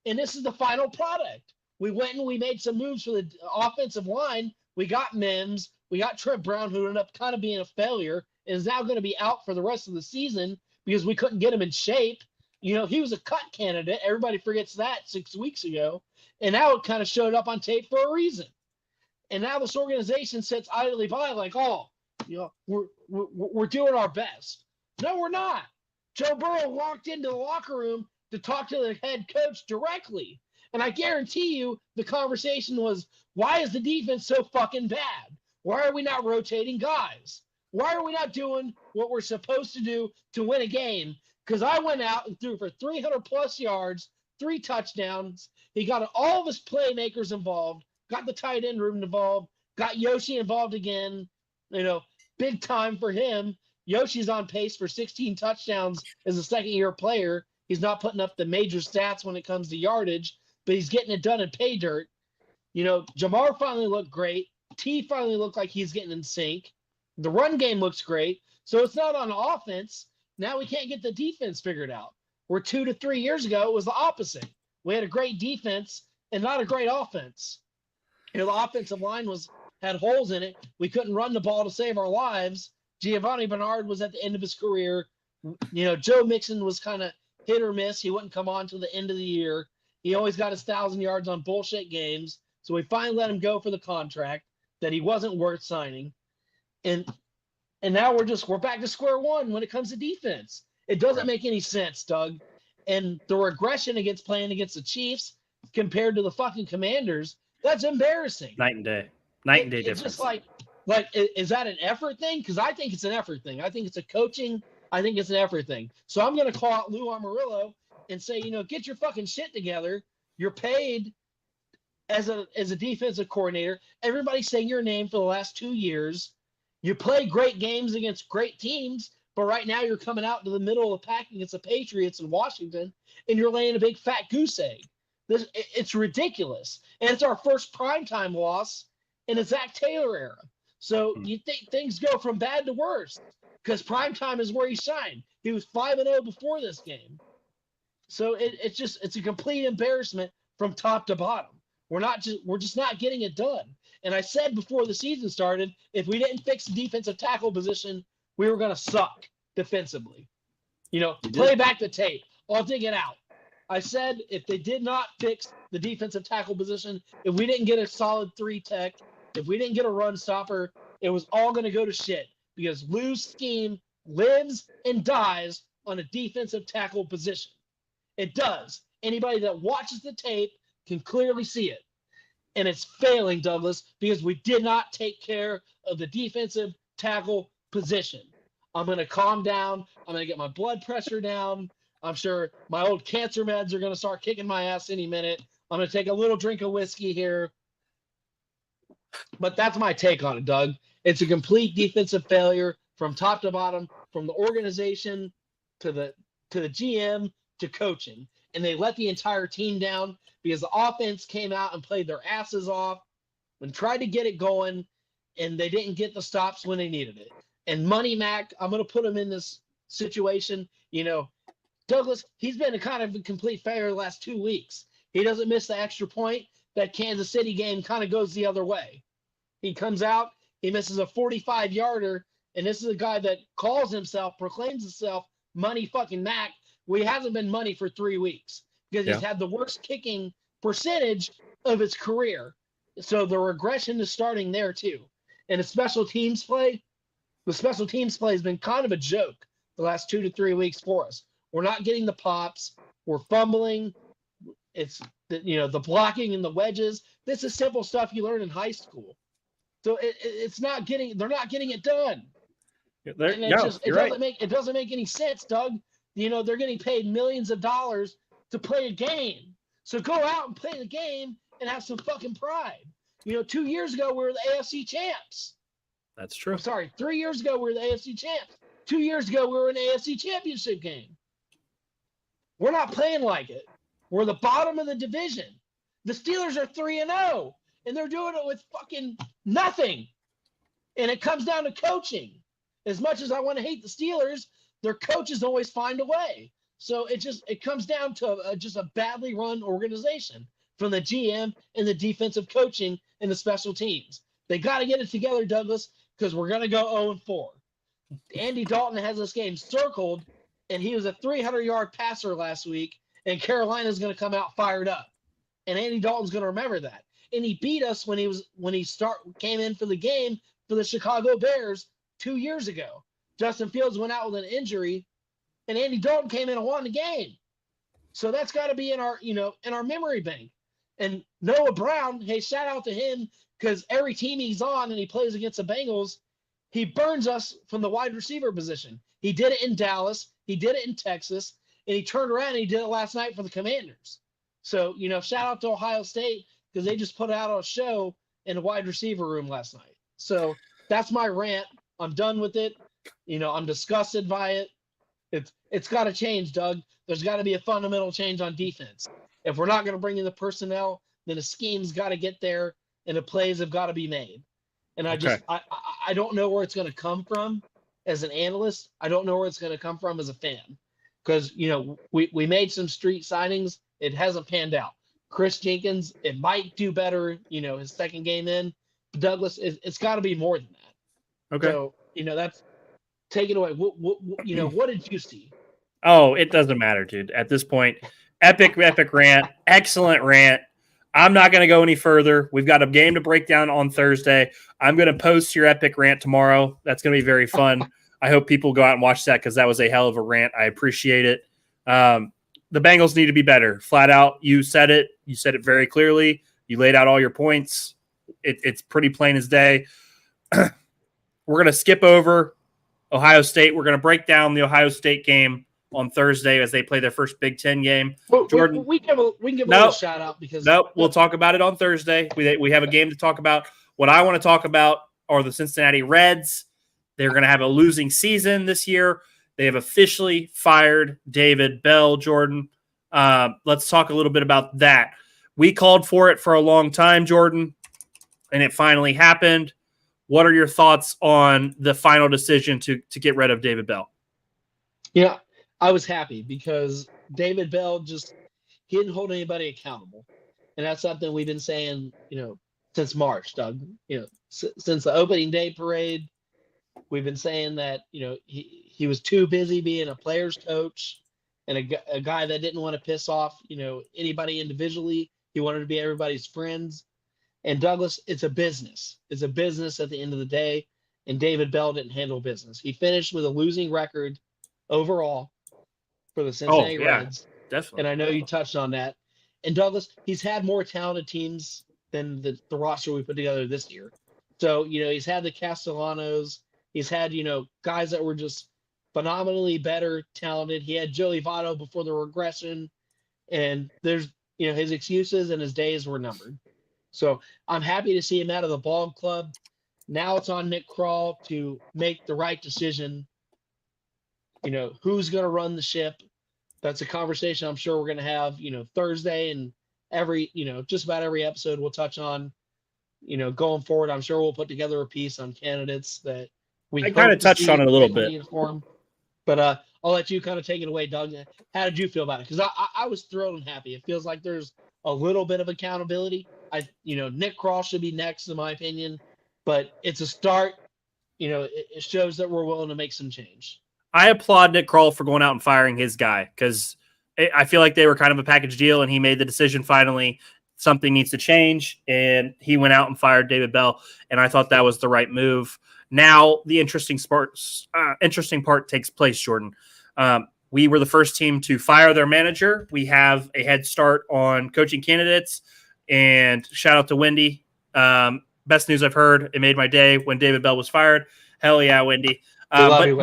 And this is the final product. We went and we made some moves for the offensive line. We got Mims. We got Trent Brown, who ended up kind of being a failure and is now going to be out for the rest of the season because we couldn't get him in shape. He was a cut candidate. Everybody forgets that 6 weeks ago. And now it kind of showed up on tape for a reason. And now this organization sits idly by like, we're doing our best. No, we're not. Joe Burrow walked into the locker room to talk to the head coach directly. And I guarantee you the conversation was, why is the defense so fucking bad? Why are we not rotating guys? Why are we not doing what we're supposed to do to win a game? Because I went out and threw for 300-plus yards, 3 touchdowns. He got all of his playmakers involved, got the tight end room involved, got Yoshi involved again. Big time for him. Yoshi's on pace for 16 touchdowns as a second-year player. He's not putting up the major stats when it comes to yardage, but he's getting it done in pay dirt. Jamar finally looked great. T finally looked like he's getting in sync. The run game looks great. So it's not on offense. Now we can't get the defense figured out. Where 2 to 3 years ago, it was the opposite. We had a great defense and not a great offense. The offensive line had holes in it. We couldn't run the ball to save our lives. Giovanni Bernard was at the end of his career. Joe Mixon was kind of hit or miss. He wouldn't come on till the end of the year. He always got his 1,000 yards on bullshit games. So we finally let him go for the contract that he wasn't worth signing. And now we're back to square one when it comes to defense. It doesn't make any sense, Doug. And the regression against playing against the Chiefs compared to the fucking Commanders, that's embarrassing. Night and day difference. It's just like, is that an effort thing? Because I think it's an effort thing. I think it's a coaching. I think it's an effort thing. So I'm going to call out Lou Amarillo and say, get your fucking shit together. You're paid as a defensive coordinator. Everybody's saying your name for the last 2 years. You play great games against great teams, but right now you're coming out to the middle of the pack against the Patriots in Washington, and you're laying a big fat goose egg. It's ridiculous. And it's our first primetime loss in the Zach Taylor era. So you think things go from bad to worse because primetime is where he shined. He was 5-0 before this game. So it's a complete embarrassment from top to bottom. We're just not getting it done. And I said before the season started, if we didn't fix the defensive tackle position, we were going to suck defensively. Play back the tape. I'll dig it out. I said if they did not fix the defensive tackle position, if we didn't get a solid 3 tech, if we didn't get a run stopper, it was all going to go to shit because Lou's scheme lives and dies on a defensive tackle position. It does. Anybody that watches the tape can clearly see it. And it's failing, Douglas, because we did not take care of the defensive tackle position. I'm going to calm down. I'm going to get my blood pressure down. I'm sure my old cancer meds are going to start kicking my ass any minute. I'm going to take a little drink of whiskey here. But that's my take on it, Doug. It's a complete defensive failure from top to bottom from the organization to the GM to coaching, and they let the entire team down because the offense came out and played their asses off and tried to get it going, and they didn't get the stops when they needed it. And Money Mac, I'm going to put him in this situation. Douglas, he's been a kind of a complete failure the last 2 weeks. He doesn't miss the extra point. That Kansas City game kind of goes the other way. He comes out, he misses a 45-yarder, and this is a guy that proclaims himself Money fucking Mac. Well, he hasn't been money for 3 weeks because he's had the worst kicking percentage of his career. So the regression is starting there too. And the special teams play has been kind of a joke the last 2 to 3 weeks for us. We're not getting the pops. We're fumbling. It's the blocking and the wedges. This is simple stuff you learn in high school. So they're not getting it done. It doesn't make any sense, Doug. They're getting paid millions of dollars to play a game. So go out and play the game and have some fucking pride. 2 years ago, we were the AFC champs. That's true. I'm sorry, 3 years ago, we were the AFC champs. 2 years ago, we were in an AFC championship game. We're not playing like it. We're the bottom of the division. The Steelers are 3-0, and they're doing it with fucking nothing. And it comes down to coaching. As much as I want to hate the Steelers, their coaches always find a way. So it comes down to just a badly run organization from the GM and the defensive coaching and the special teams. They got to get it together, Douglas, because we're going to go 0-4. Andy Dalton has this game circled, and he was a 300-yard passer last week, and Carolina's going to come out fired up. And Andy Dalton's going to remember that. And he beat us when he came in for the game for the Chicago Bears 2 years ago. Justin Fields went out with an injury, and Andy Dalton came in and won the game. So that's got to be in our memory bank. And Noah Brown, hey, shout out to him, because every team he's on and he plays against the Bengals, he burns us from the wide receiver position. He did it in Dallas. He did it in Texas. And he turned around and he did it last night for the Commanders. So, shout out to Ohio State, because they just put out a show in the wide receiver room last night. So that's my rant. I'm done with it. I'm disgusted by it. It's got to change, Doug. There's got to be a fundamental change on defense. If we're not going to bring in the personnel, then the scheme's got to get there and the plays have got to be made. And I don't know where it's going to come from as an analyst. I don't know where it's going to come from as a fan, because, we made some street signings. It hasn't panned out. Chris Jenkins, it might do better, his second game in. Douglas, it's got to be more than that. Okay. So, that's take it away. What did you see? Oh, it doesn't matter, dude. At this point, epic rant, excellent rant. I'm not going to go any further. We've got a game to break down on Thursday. I'm going to post your epic rant tomorrow. That's going to be very fun. I hope people go out and watch that, because that was a hell of a rant. I appreciate it. The Bengals need to be better. Flat out, you said it. You said it very clearly. You laid out all your points. It's pretty plain as day. We're going to skip over Ohio State. We're going to break down the Ohio State game on Thursday as they play their first Big Ten game. Jordan, we can give a little shout out, because we'll talk about it on Thursday. We have a game to talk about. What I want to talk about are the Cincinnati Reds. They're going to have a losing season this year. They have officially fired David Bell, Jordan. Let's talk a little bit about that. We called for it for a long time, Jordan, and it finally happened. What are your thoughts on the final decision to get rid of David Bell? I was happy, because David Bell he didn't hold anybody accountable. And that's something we've been saying, since March, Doug. Since the opening day parade, we've been saying that, he was too busy being a player's coach and a guy that didn't want to piss off, anybody individually. He wanted to be everybody's friends. And Douglas, it's a business. It's a business at the end of the day. And David Bell didn't handle business. He finished with a losing record overall for the Cincinnati Reds. Definitely. And I know you touched on that. And Douglas, he's had more talented teams than the roster we put together this year. So, he's had the Castellanos. He's had, guys that were just phenomenally better talented. He had Joey Votto before the regression. And there's, his excuses and his days were numbered. So I'm happy to see him out of the ball club. Now it's on Nick Kroll to make the right decision who's going to run the ship. That's a conversation I'm sure we're going to have, Thursday, and just about every episode we'll touch on, going forward. I'm sure we'll put together a piece on candidates that we I kind hope of to touched see on it a little make the bit. uniform. But I'll let you kind of take it away, Doug. How did you feel about it? Because I was thrilled and happy. It feels like there's a little bit of accountability. Nick Cross should be next, in my opinion, but it's a start. It shows that we're willing to make some change. I applaud Nick Kroll for going out and firing his guy, because I feel like they were kind of a package deal, and he made the decision finally something needs to change, and he went out and fired David Bell, and I thought that was the right move. Now the interesting part takes place, Jordan. We were the first team to fire their manager. We have a head start on coaching candidates, and shout out to Wendy. Best news I've heard. It made my day when David Bell was fired. Hell yeah, Wendy. But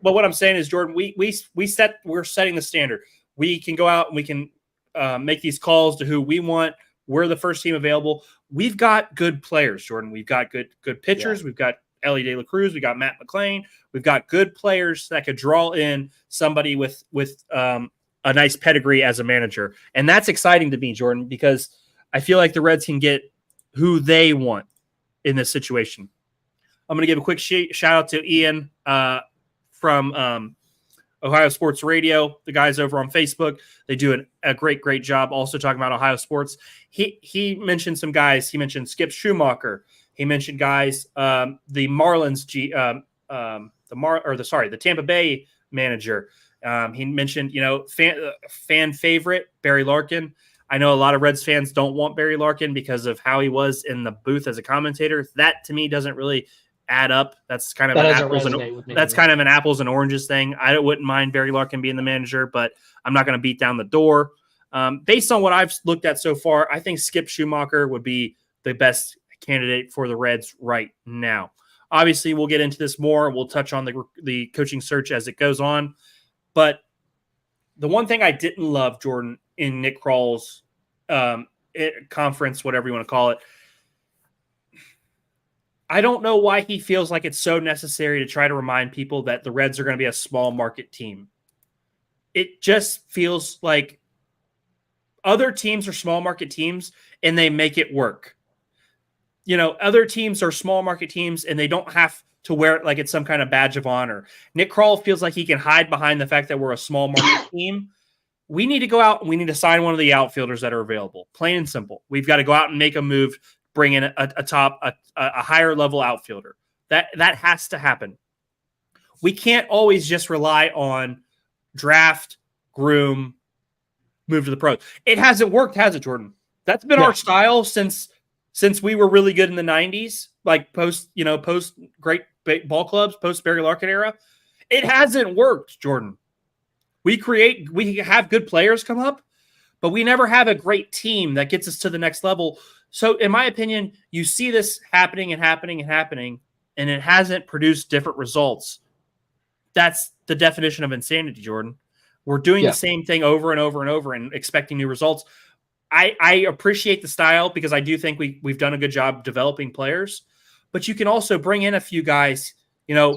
what I'm saying is, Jordan, we're setting the standard. We can go out and we can make these calls to who we want. We're the first team available. We've got good players, Jordan. We've got good pitchers. Yeah. We've got Ellie De La Cruz. We got Matt McClain. We've got good players that could draw in somebody with a nice pedigree as a manager, and that's exciting to me, Jordan, because I feel like the Reds can get who they want in this situation. I'm going to give a quick shout out to Ian from Ohio Sports Radio. The guys over on Facebook, they do a great job also talking about Ohio sports. He mentioned some guys. He mentioned Skip Schumacher. He mentioned guys, the Marlins, the Tampa Bay manager. He mentioned, fan favorite Barry Larkin. I know a lot of Reds fans don't want Barry Larkin because of how he was in the booth as a commentator. That to me doesn't really add up. That's kind of an apples and oranges thing. I wouldn't mind Barry Larkin being the manager, but I'm not going to beat down the door. Based on what I've looked at so far, I think Skip Schumacher would be the best candidate for the Reds right now. Obviously, we'll get into this more. We'll touch on the coaching search as it goes on. But the one thing I didn't love, Jordan, in Nick Kroll's conference, whatever you want to call it, I don't know why he feels like it's so necessary to try to remind people that the Reds are going to be a small market team. It just feels like other teams are small market teams and they make it work. Other teams are small market teams and they don't have to wear it like it's some kind of badge of honor. Nick Kroll feels like he can hide behind the fact that we're a small market team. We need to go out and we need to sign one of the outfielders that are available. Plain and simple. We've got to go out and make a move, bring in a higher level outfielder. That has to happen. We can't always just rely on draft, groom, move to the pros. It hasn't worked, has it, Jordan? That's been our style since we were really good in the 90s, like post great ball clubs, post Barry Larkin era. It hasn't worked, Jordan. We have good players come up, but we never have a great team that gets us to the next level. So in my opinion, you see this happening, and it hasn't produced different results. That's the definition of insanity, Jordan. We're doing the same thing over and over and over and expecting new results. I appreciate the style because I do think we've done a good job developing players, but you can also bring in a few guys,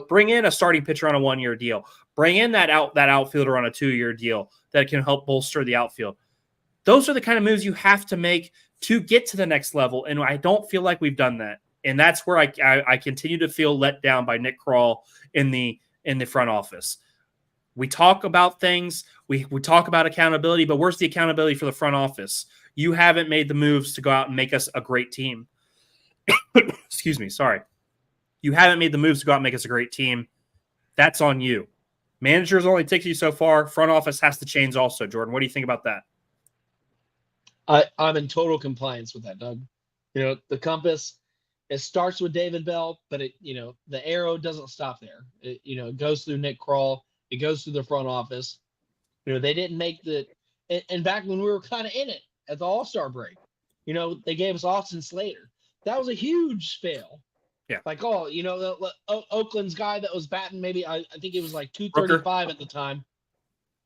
bring in a starting pitcher on a 1-year deal, bring in that outfielder on a 2-year deal that can help bolster the outfield. Those are the kind of moves you have to make to get to the next level. And I don't feel like we've done that. And that's where I continue to feel let down by Nick Kroll in the front office. We talk about things, we talk about accountability, but where's the accountability for the front office? You haven't made the moves to go out and make us a great team. Excuse me. Sorry. You haven't made the moves to go out and make us a great team. That's on you. Managers only take you so far. Front office has to change also. Jordan, what do you think about that? I'm in total compliance with that, Doug. The compass, it starts with David Bell, but the arrow doesn't stop there. It goes through Nick Kroll. It goes through the front office. They didn't make and back when we were kind of in it at the All-Star break, they gave us Austin Slater. That was a huge fail. Yeah. Like, Oakland's guy that was batting maybe, I think it was like 235 at the time.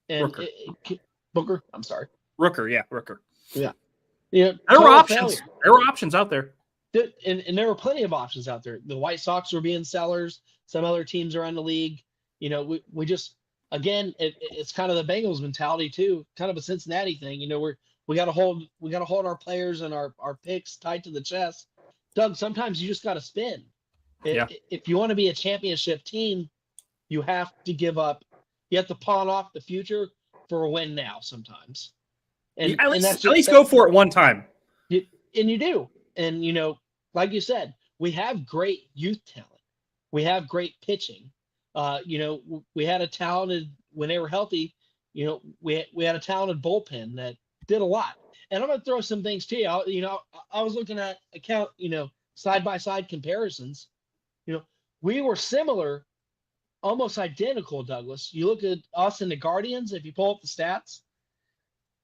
And Booker. I'm sorry. Rooker. Yeah. There were options. Failure. There were options out there. And there were plenty of options out there. The White Sox were being sellers. Some other teams around the league. We just again, it's kind of the Bengals mentality too, kind of a Cincinnati thing. We got to hold our players and our picks tight to the chest. Doug, sometimes you just got to spin. Yeah. If you want to be a championship team, you have to give up. You have to pawn off the future for a win now sometimes. And at and that's least go for it one time. and you do. And like you said, we have great youth talent. We have great pitching. We had a talented when they were healthy. We had a talented bullpen that did a lot. And I'm going to throw some things to you. I was looking at side by side comparisons. We were similar, almost identical. Douglas, you look at us and the Guardians. If you pull up the stats,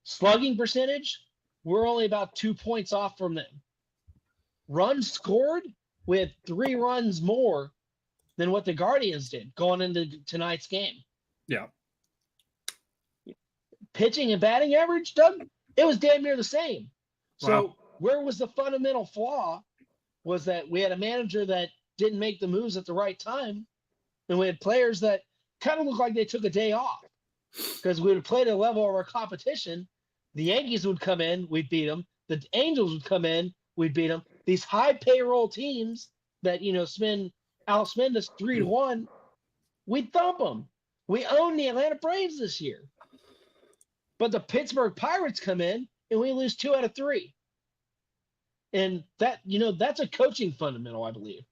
slugging percentage, we're only about 2 points off from them. Runs scored, we had 3 runs more than what the Guardians did going into tonight's game. Yeah. Pitching and batting average, Doug, it was damn near the same. Wow. So where was the fundamental flaw was that we had a manager that didn't make the moves at the right time, and we had players that kind of looked like they took a day off because we would play the level of our competition. The Yankees would come in, we'd beat them. The Angels would come in, we'd beat them. These high payroll teams that spend us 3-1, we'd thump them. We own the Atlanta Braves this year. But the Pittsburgh Pirates come in and we lose 2 out of 3. And that's a coaching fundamental, I believe,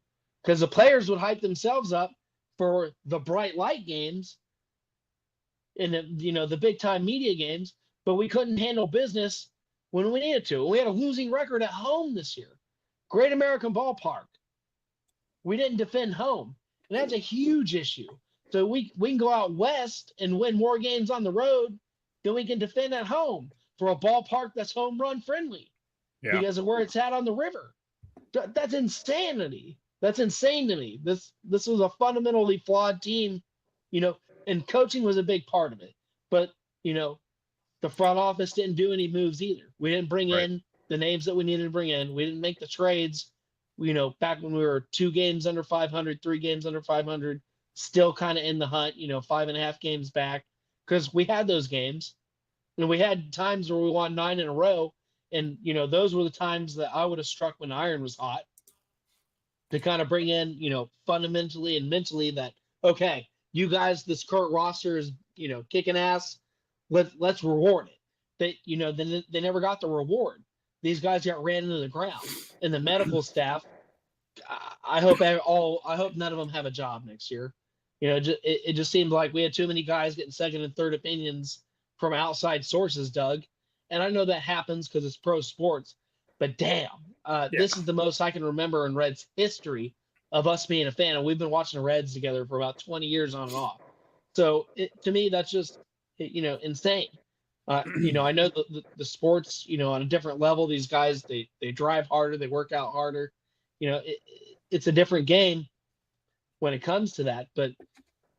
because the players would hype themselves up for the bright light games and the big time media games, but we couldn't handle business when we needed to. We had a losing record at home this year. Great American Ballpark. We didn't defend home, and that's a huge issue. So we can go out west and win more games on the road than we can defend at home for a ballpark that's home run friendly because of where it's at on the river. That's insanity. That's insane to me. This was a fundamentally flawed team, and coaching was a big part of it. But, the front office didn't do any moves either. We didn't bring in the names that we needed to bring in. We didn't make the trades, back when we were 2 games under 500, 3 games under 500, still kind of in the hunt, 5.5 games back, because we had those games. And we had times where we won 9 in a row. And, those were the times that I would have struck when iron was hot to kind of bring in, fundamentally and mentally that, okay, you guys, this current roster is, kicking ass. Let's reward it. They never got the reward. These guys got ran into the ground. And the medical staff, I hope none of them have a job next year. It just seemed like we had too many guys getting second and third opinions from outside sources, Doug. And I know that happens because it's pro sports, but damn, this is the most I can remember in Reds history of us being a fan. And we've been watching the Reds together for about 20 years on and off. So to me, that's just, insane. I know the sports, on a different level, these guys, they drive harder, they work out harder. It's a different game when it comes to that, but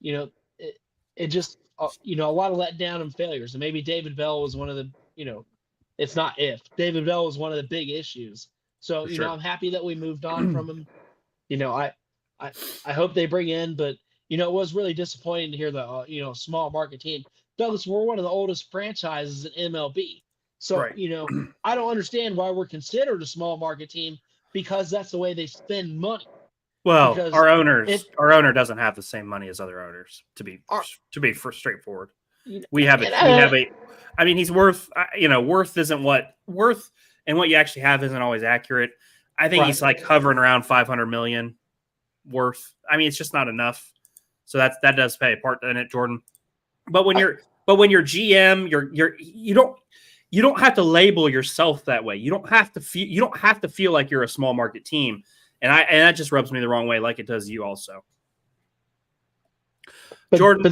it just, a lot of letdown and failures. And maybe David Bell was one of the, it's not if David Bell was one of the big issues. So, sure. I'm happy that we moved on from him. I hope they bring in, but, it was really disappointing to hear the, small market team. Douglas, we're one of the oldest franchises in MLB. So, I don't understand why we're considered a small market team because that's the way they spend money. Well, Because our owner doesn't have the same money as other owners. To be straightforward, we have I mean, he's worth. Worth isn't what worth, and what you actually have isn't always accurate. I think he's like hovering around 500 million worth. I mean, it's just not enough. So that does play a part in it, Jordan. But when you're GM, you don't have to label yourself that way. You don't have to feel like you're a small market team. And that just rubs me the wrong way, like it does you also. But, Jordan,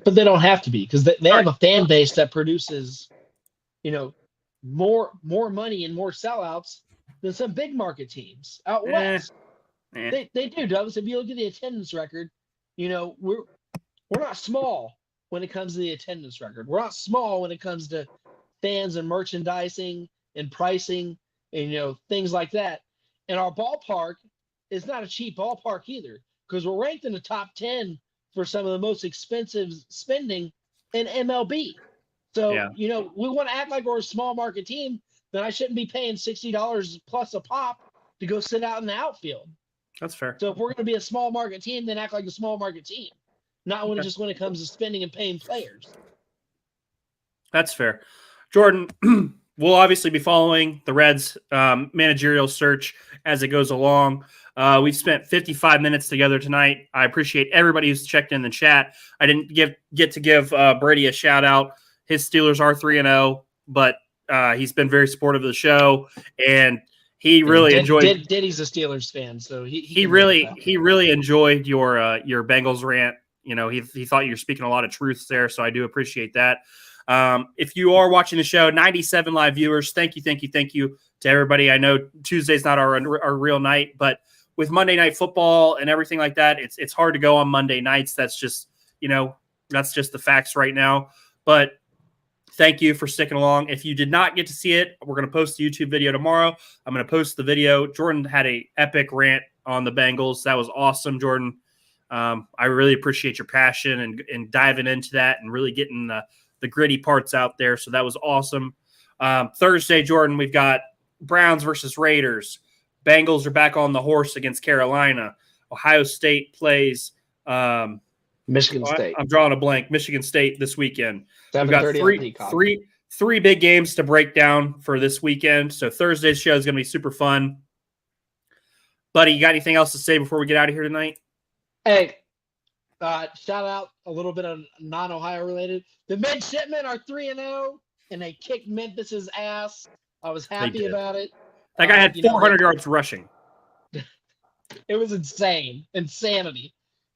but they don't have to be because they have a fan base that produces, more money and more sellouts than some big market teams out west. They do, Douglas. If you look at the attendance record, we're not small when it comes to the attendance record. We're not small when it comes to fans and merchandising and pricing and things like that. And our ballpark is not a cheap ballpark either because we're ranked in the top 10 for some of the most expensive spending in MLB. So, you know, we want to act like we're a small market team, then I shouldn't be paying $60 plus a pop to go sit out in the outfield. That's fair. So if we're going to be a small market team, then act like a small market team, not when just when it comes to spending and paying players. That's fair. Jordan, we'll obviously be following the Reds managerial search as it goes along. We've spent 55 minutes together tonight. I appreciate everybody who's checked in the chat. I didn't get to give Brady a shout out. His Steelers are 3-0, but he's been very supportive of the show, and he really enjoyed. Diddy's a Steelers fan, so he really enjoyed your Bengals rant. You know, he thought you were speaking a lot of truths there, so I do appreciate that. If you are watching the show, 97 live viewers, thank you to everybody. I know Tuesday's not our real night, but with Monday Night Football and everything like that, it's hard to go on Monday nights. That's just, you know, that's just the facts right now. But thank you for sticking along. If you did not get to see it, we're going to post the YouTube video tomorrow. I'm going to post the video. Jordan had a epic rant on the Bengals. That was awesome, Jordan. I really appreciate your passion and diving into that and really getting the gritty parts out there. So that was awesome. Thursday, Jordan, we've got Browns versus Raiders. Bengals are back on the horse against Carolina. Ohio State plays Michigan State. I'm drawing a blank. Michigan State this weekend. We've got 7:30 three big games to break down for this weekend. So Thursday's show is going to be super fun. Buddy, you got anything else to say before we get out of here tonight? Hey, shout out a little bit of non-Ohio related. The Midshipmen are 3-0, and they kicked Memphis's ass. I was happy about it. That guy had 400 yards rushing. It was insanity.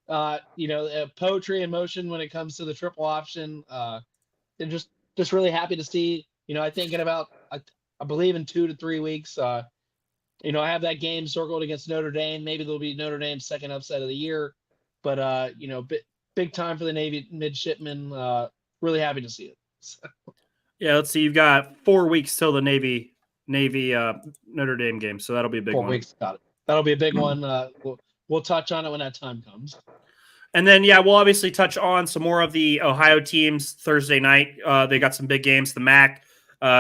Poetry in motion when it comes to the triple option. And just really happy to see. You know, I think in about I believe in 2 to 3 weeks. I have that game circled against Notre Dame. Maybe there'll be Notre Dame's second upset of the year. But big time for the Navy midshipmen. Really happy to see it. So. Yeah, let's see. You've got 4 weeks till the Navy Notre Dame game, so that'll be a big one. 4 weeks, got it. That'll be a big one. We'll touch on it when that time comes. And then, we'll obviously touch on some more of the Ohio teams Thursday night. They got some big games. The MAC,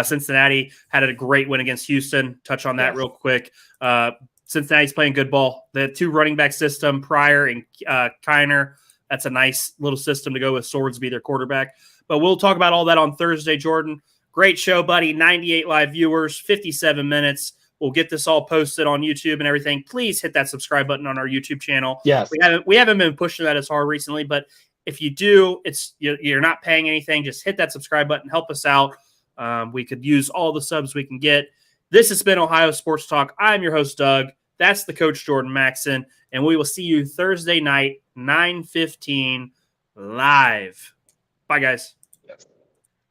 Cincinnati had a great win against Houston. Touch on that real quick. Cincinnati's playing good ball. The 2 running back system, Pryor and Kiner. That's a nice little system to go with. Swordsby, their quarterback. But we'll talk about all that on Thursday, Jordan. Great show, buddy. 98 live viewers, 57 minutes. We'll get this all posted on YouTube and everything. Please hit that subscribe button on our YouTube channel. Yes. We haven't been pushing that as hard recently, but if you do, you're not paying anything. Just hit that subscribe button. Help us out. We could use all the subs we can get. This has been Ohio Sports Talk. I'm your host, Doug. That's the coach, Jordan Maxon. And we will see you Thursday night, 9:15 live. Bye, guys.